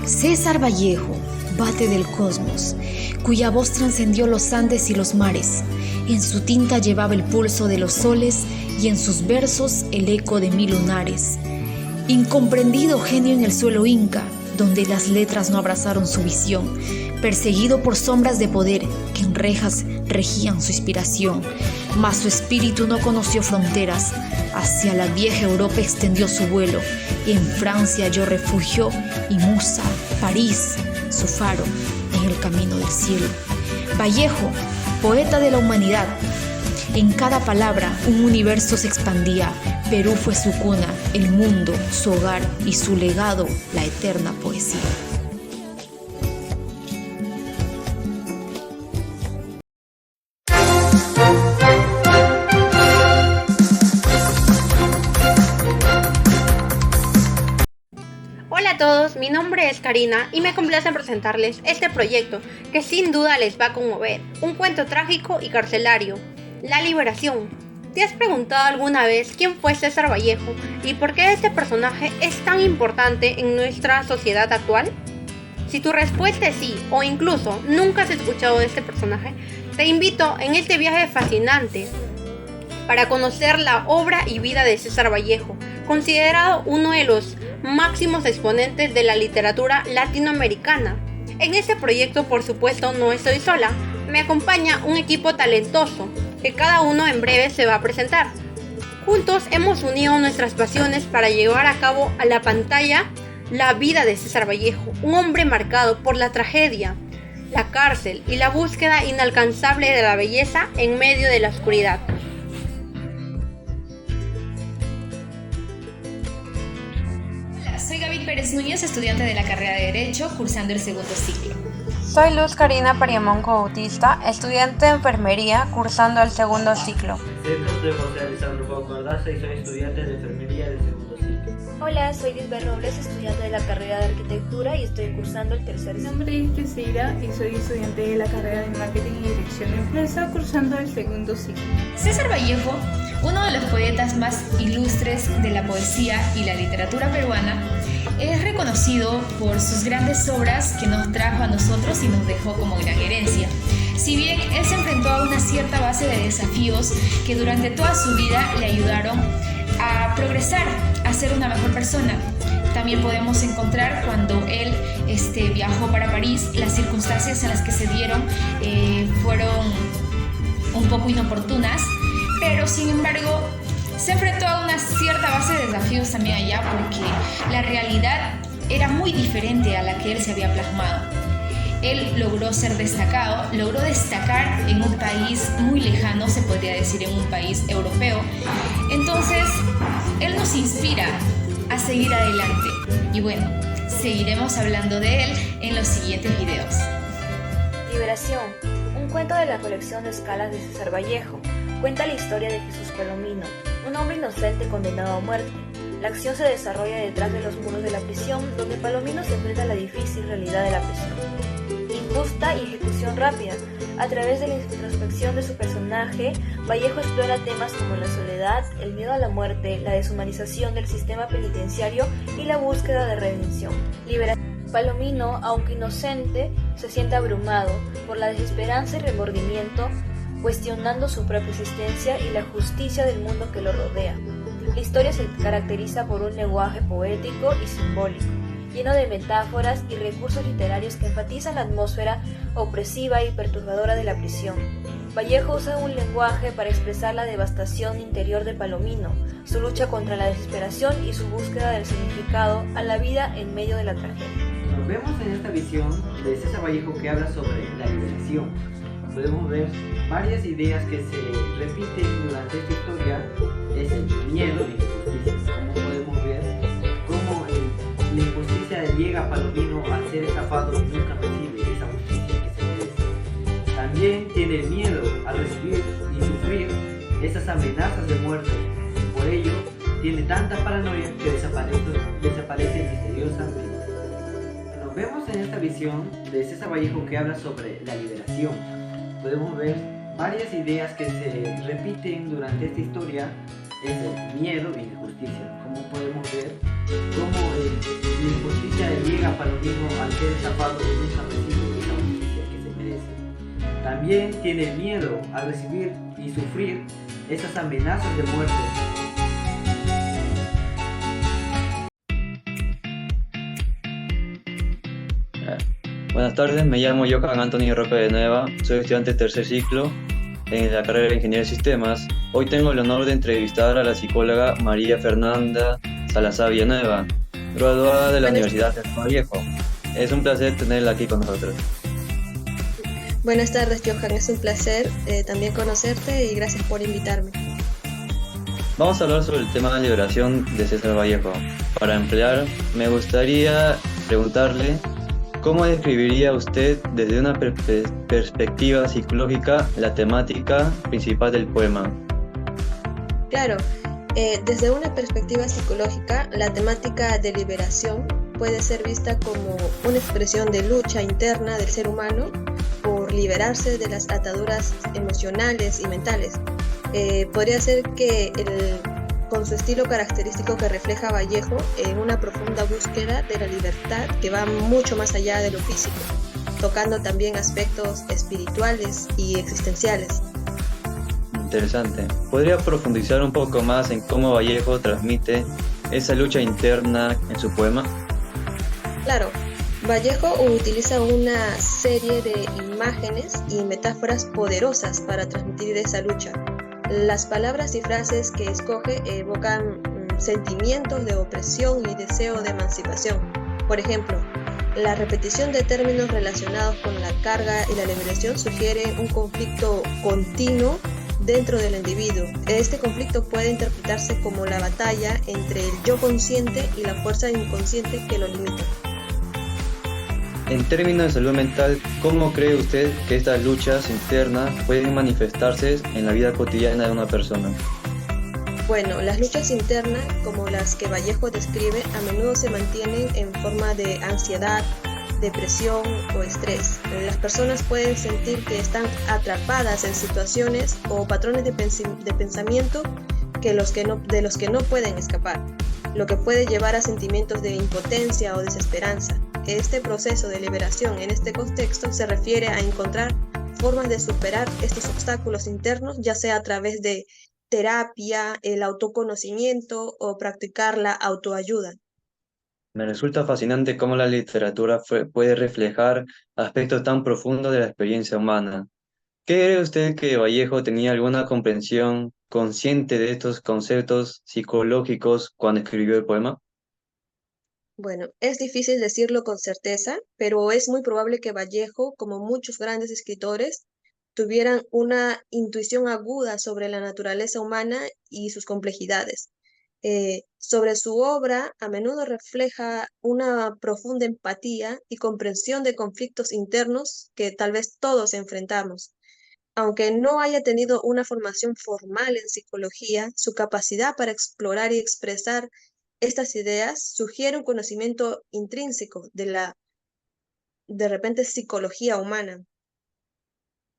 César Vallejo, bate del cosmos, cuya voz trascendió los Andes y los mares. En su tinta llevaba el pulso de los soles y en sus versos el eco de 1000 lunares. Incomprendido genio en el suelo inca, donde las letras no abrazaron su visión, perseguido por sombras de poder que en rejas regían su inspiración. Mas su espíritu no conoció fronteras, hacia la vieja Europa extendió su vuelo, en Francia halló refugio y Musa, París, su faro en el camino del cielo. Vallejo, poeta de la humanidad, en cada palabra un universo se expandía. Perú fue su cuna, el mundo, su hogar y su legado, la eterna poesía. Hola a todos, mi nombre es Karina y me complace presentarles este proyecto que sin duda les va a conmover, un cuento trágico y carcelario, La Liberación. ¿Te has preguntado alguna vez quién fue César Vallejo y por qué este personaje es tan importante en nuestra sociedad actual? Si tu respuesta es sí, o incluso nunca has escuchado de este personaje, te invito en este viaje fascinante para conocer la obra y vida de César Vallejo, considerado uno de los máximos exponentes de la literatura latinoamericana. En este proyecto, por supuesto, no estoy sola, me acompaña un equipo talentoso, que cada uno en breve se va a presentar. Juntos hemos unido nuestras pasiones para llevar a cabo a la pantalla la vida de César Vallejo, un hombre marcado por la tragedia, la cárcel y la búsqueda inalcanzable de la belleza en medio de la oscuridad. Hola, soy Gaby Pérez Núñez, estudiante de la carrera de Derecho, cursando el segundo ciclo. Soy Luz Karina Pariamonco Bautista, estudiante de Enfermería, cursando el segundo ciclo. Soy José Alessandro Pau Cordaza y soy estudiante de Enfermería del segundo ciclo. Hola, soy Lisbeth Robles, estudiante de la carrera de Arquitectura y estoy cursando el tercer ciclo. Mi nombre es Yesira y soy estudiante de la carrera de Marketing y Dirección de Empresa, cursando el segundo ciclo. César Vallejo, uno de los poetas más ilustres de la poesía y la literatura peruana, es reconocido por sus grandes obras que nos trajo a nosotros y nos dejó como gran herencia. Si bien él se enfrentó a una cierta base de desafíos que durante toda su vida le ayudaron a progresar, a ser una mejor persona. También podemos encontrar cuando él viajó para París, las circunstancias en las que se dieron fueron un poco inoportunas, pero sin embargo se enfrentó a una cierta base de desafíos también allá, porque la realidad era muy diferente a la que él se había plasmado. Él logró ser destacado, logró destacar en un país muy lejano, se podría decir en un país europeo. Entonces, él nos inspira a seguir adelante. Y bueno, seguiremos hablando de él en los siguientes videos. Liberación, un cuento de la colección de escalas de César Vallejo. Cuenta la historia de Jesús Palomino, un hombre inocente condenado a muerte. La acción se desarrolla detrás de los muros de la prisión, donde Palomino se enfrenta a la difícil realidad de la prisión. Injusta y ejecución rápida. A través de la introspección de su personaje, Vallejo explora temas como la soledad, el miedo a la muerte, la deshumanización del sistema penitenciario y la búsqueda de redención. Palomino, aunque inocente, se siente abrumado por la desesperanza y remordimiento, cuestionando su propia existencia y la justicia del mundo que lo rodea. La historia se caracteriza por un lenguaje poético y simbólico, lleno de metáforas y recursos literarios que enfatizan la atmósfera opresiva y perturbadora de la prisión. Vallejo usa un lenguaje para expresar la devastación interior de Palomino, su lucha contra la desesperación y su búsqueda del significado a la vida en medio de la tragedia. Nos vemos en esta visión de César Vallejo que habla sobre la liberación. Podemos ver varias ideas que se repiten durante esta historia. Es el miedo y la injusticia. Como podemos ver, cómo la injusticia llega a Palomino al ser estafado y nunca recibe esa justicia que se merece. También tiene miedo a recibir y sufrir esas amenazas de muerte. Por ello, tiene tanta paranoia que desaparece misteriosamente. Nos vemos en esta visión de César Vallejo que habla sobre la liberación. Podemos ver varias ideas que se repiten durante esta historia. es el miedo y la injusticia. Como podemos ver, cómo la injusticia llega a Palomino al ser escapado y nunca recibe esa justicia que se merece. También tiene miedo a recibir y sufrir esas amenazas de muerte. Buenas tardes, me llamo Johan Anthony Roca de Nueva, soy estudiante de tercer ciclo en la carrera de Ingeniería de Sistemas. Hoy tengo el honor de entrevistar a la psicóloga María Fernanda Salazar Villanueva, graduada de la Universidad de Vallejo. Es un placer tenerla aquí con nosotros. Buenas tardes, Johan, es un placer también conocerte y gracias por invitarme. Vamos a hablar sobre el tema de liberación de César Vallejo. Para emplear, me gustaría preguntarle ¿cómo describiría usted desde una perspectiva psicológica la temática principal del poema? Claro, desde una perspectiva psicológica, la temática de liberación puede ser vista como una expresión de lucha interna del ser humano por liberarse de las ataduras emocionales y mentales. Podría ser que con su estilo característico que refleja Vallejo en una profunda búsqueda de la libertad que va mucho más allá de lo físico, tocando también aspectos espirituales y existenciales. Interesante. ¿Podría profundizar un poco más en cómo Vallejo transmite esa lucha interna en su poema? Claro, Vallejo utiliza una serie de imágenes y metáforas poderosas para transmitir esa lucha. Las palabras y frases que escoge evocan sentimientos de opresión y deseo de emancipación. Por ejemplo, la repetición de términos relacionados con la carga y la liberación sugiere un conflicto continuo dentro del individuo. Este conflicto puede interpretarse como la batalla entre el yo consciente y la fuerza inconsciente que lo limita. En términos de salud mental, ¿cómo cree usted que estas luchas internas pueden manifestarse en la vida cotidiana de una persona? Bueno, las luchas internas, como las que Vallejo describe, a menudo se mantienen en forma de ansiedad, depresión o estrés. Las personas pueden sentir que están atrapadas en situaciones o patrones de pensamiento de los que no pueden escapar, lo que puede llevar a sentimientos de impotencia o desesperanza. Este proceso de liberación en este contexto se refiere a encontrar formas de superar estos obstáculos internos, ya sea a través de terapia, el autoconocimiento o practicar la autoayuda. Me resulta fascinante cómo la literatura puede reflejar aspectos tan profundos de la experiencia humana. ¿Cree usted que Vallejo tenía alguna comprensión consciente de estos conceptos psicológicos cuando escribió el poema? Bueno, es difícil decirlo con certeza, pero es muy probable que Vallejo, como muchos grandes escritores, tuvieran una intuición aguda sobre la naturaleza humana y sus complejidades. Sobre su obra, a menudo refleja una profunda empatía y comprensión de conflictos internos que tal vez todos enfrentamos. Aunque no haya tenido una formación formal en psicología, su capacidad para explorar y expresar estas ideas sugiere un conocimiento intrínseco de la, de repente, psicología humana.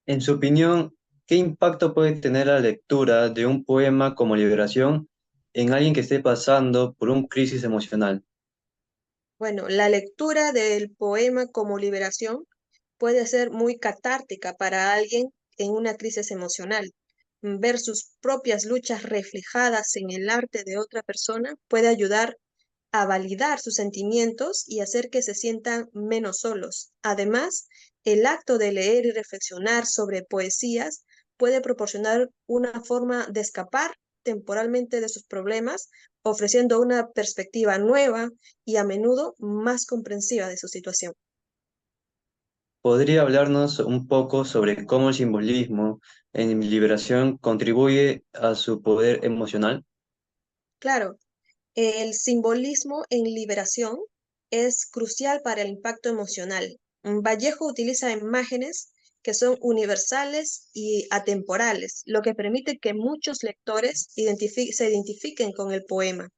En su opinión, ¿qué impacto puede tener la lectura de un poema como Liberación en alguien que esté pasando por una crisis emocional? Bueno, la lectura del poema como liberación puede ser muy catártica para alguien en una crisis emocional. Ver sus propias luchas reflejadas en el arte de otra persona puede ayudar a validar sus sentimientos y hacer que se sientan menos solos. Además, el acto de leer y reflexionar sobre poesías puede proporcionar una forma de escapar temporalmente de sus problemas, ofreciendo una perspectiva nueva y a menudo más comprensiva de su situación. ¿Podría hablarnos un poco sobre cómo el simbolismo en Liberación contribuye a su poder emocional? Claro, el simbolismo en liberación es crucial para el impacto emocional. Vallejo utiliza imágenes que son universales y atemporales, lo que permite que muchos lectores se identifiquen con el poema.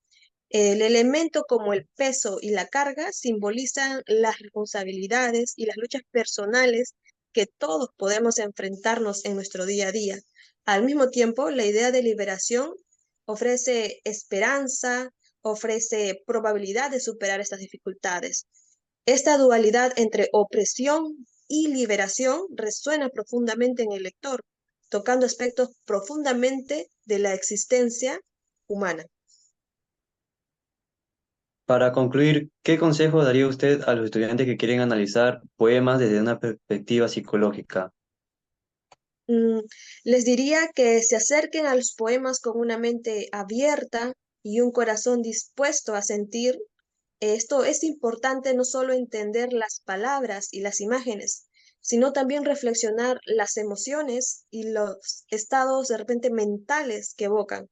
El elemento como el peso y la carga simbolizan las responsabilidades y las luchas personales que todos podemos enfrentarnos en nuestro día a día. Al mismo tiempo, la idea de liberación ofrece esperanza, ofrece probabilidad de superar estas dificultades. Esta dualidad entre opresión y liberación resuena profundamente en el lector, tocando aspectos profundamente de la existencia humana. Para concluir, ¿qué consejo daría usted a los estudiantes que quieren analizar poemas desde una perspectiva psicológica? Mm, Les diría que se acerquen a los poemas con una mente abierta y un corazón dispuesto a sentir. Esto es importante no solo entender las palabras y las imágenes, sino también reflexionar las emociones y los estados de repente mentales que evocan.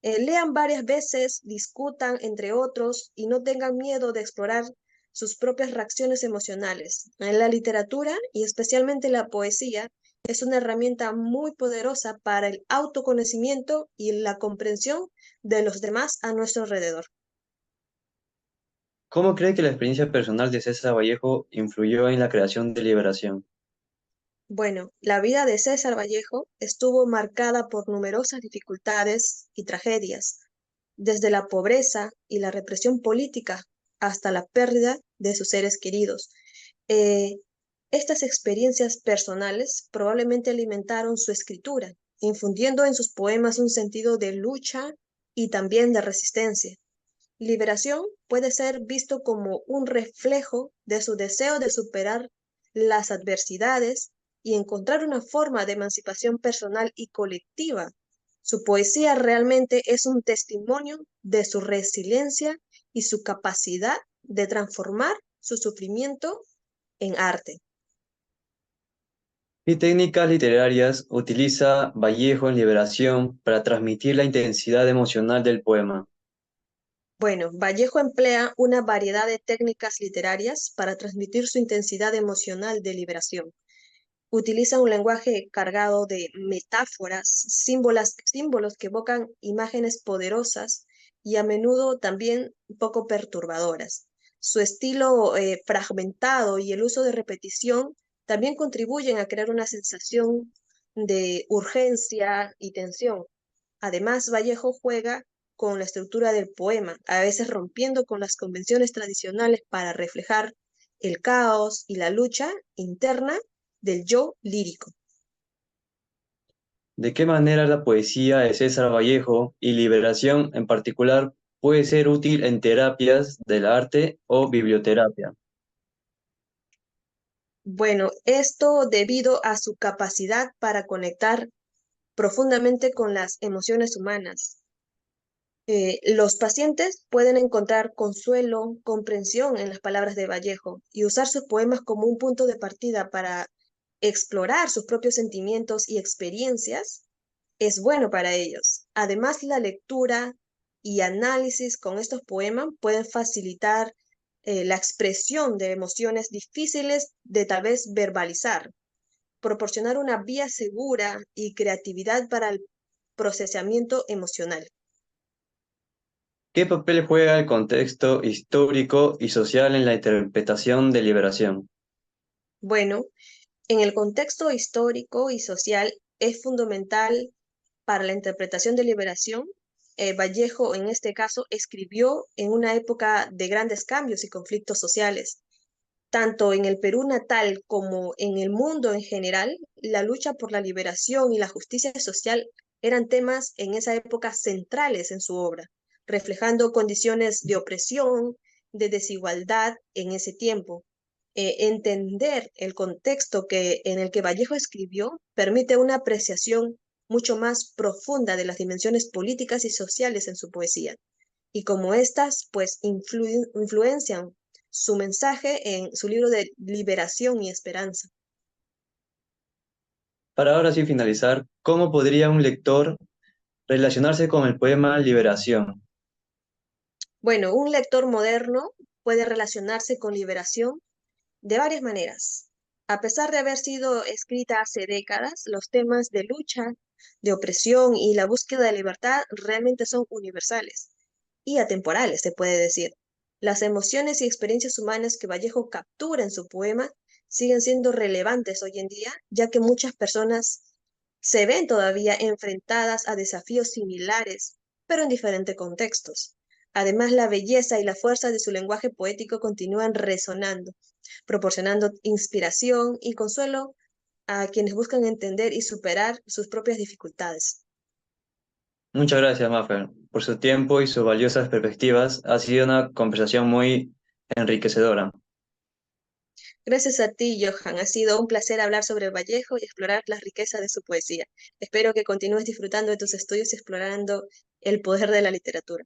Lean varias veces, discutan entre otros y no tengan miedo de explorar sus propias reacciones emocionales. La literatura y especialmente la poesía es una herramienta muy poderosa para el autoconocimiento y la comprensión de los demás a nuestro alrededor. ¿Cómo cree que la experiencia personal de César Vallejo influyó en la creación de Liberación? Bueno, la vida de César Vallejo estuvo marcada por numerosas dificultades y tragedias, desde la pobreza y la represión política hasta la pérdida de sus seres queridos. Eh, Estas experiencias personales probablemente alimentaron su escritura, infundiendo en sus poemas un sentido de lucha y también de resistencia. Liberación puede ser visto como un reflejo de su deseo de superar las adversidades y encontrar una forma de emancipación personal y colectiva. Su poesía realmente es un testimonio de su resiliencia y su capacidad de transformar su sufrimiento en arte. ¿Qué técnicas literarias utiliza Vallejo en Liberación para transmitir la intensidad emocional del poema? Bueno, Vallejo emplea una variedad de técnicas literarias para transmitir su intensidad emocional de liberación. Utiliza un lenguaje cargado de metáforas, símbolos que evocan imágenes poderosas y a menudo también un poco perturbadoras. Su estilo fragmentado y el uso de repetición también contribuyen a crear una sensación de urgencia y tensión. Además, Vallejo juega con la estructura del poema, a veces rompiendo con las convenciones tradicionales para reflejar el caos y la lucha interna del yo lírico. ¿De qué manera la poesía de César Vallejo y Liberación en particular puede ser útil en terapias del arte o biblioterapia? Bueno, esto debido a su capacidad para conectar profundamente con las emociones humanas. Los pacientes pueden encontrar consuelo, comprensión en las palabras de Vallejo y usar sus poemas como un punto de partida para explorar sus propios sentimientos y experiencias. Es bueno para ellos. Además, la lectura y análisis con estos poemas pueden facilitar la expresión de emociones difíciles de tal vez verbalizar, proporcionar una vía segura y creatividad para el procesamiento emocional. ¿Qué papel juega el contexto histórico y social en la interpretación de Liberación? Bueno, en el contexto histórico y social es fundamental para la interpretación de liberación. Vallejo, en este caso, escribió en una época de grandes cambios y conflictos sociales. Tanto en el Perú natal como en el mundo en general, la lucha por la liberación y la justicia social eran temas en esa época centrales en su obra, reflejando condiciones de opresión, de desigualdad en ese tiempo. Entender el contexto en el que Vallejo escribió permite una apreciación mucho más profunda de las dimensiones políticas y sociales en su poesía, y como estas, pues, influencian su mensaje en su libro de liberación y esperanza. Para ahora sí finalizar, ¿cómo podría un lector relacionarse con el poema Liberación? Bueno, un lector moderno puede relacionarse con liberación de varias maneras. A pesar de haber sido escrita hace décadas, los temas de lucha, de opresión y la búsqueda de libertad realmente son universales y atemporales, se puede decir. Las emociones y experiencias humanas que Vallejo captura en su poema siguen siendo relevantes hoy en día, ya que muchas personas se ven todavía enfrentadas a desafíos similares pero en diferentes contextos. Además, la belleza y la fuerza de su lenguaje poético continúan resonando, proporcionando inspiración y consuelo a quienes buscan entender y superar sus propias dificultades. Muchas gracias, Maffer, por su tiempo y sus valiosas perspectivas. Ha sido una conversación muy enriquecedora. Gracias a ti, Johan. Ha sido un placer hablar sobre Vallejo y explorar la riqueza de su poesía. Espero que continúes disfrutando de tus estudios y explorando el poder de la literatura.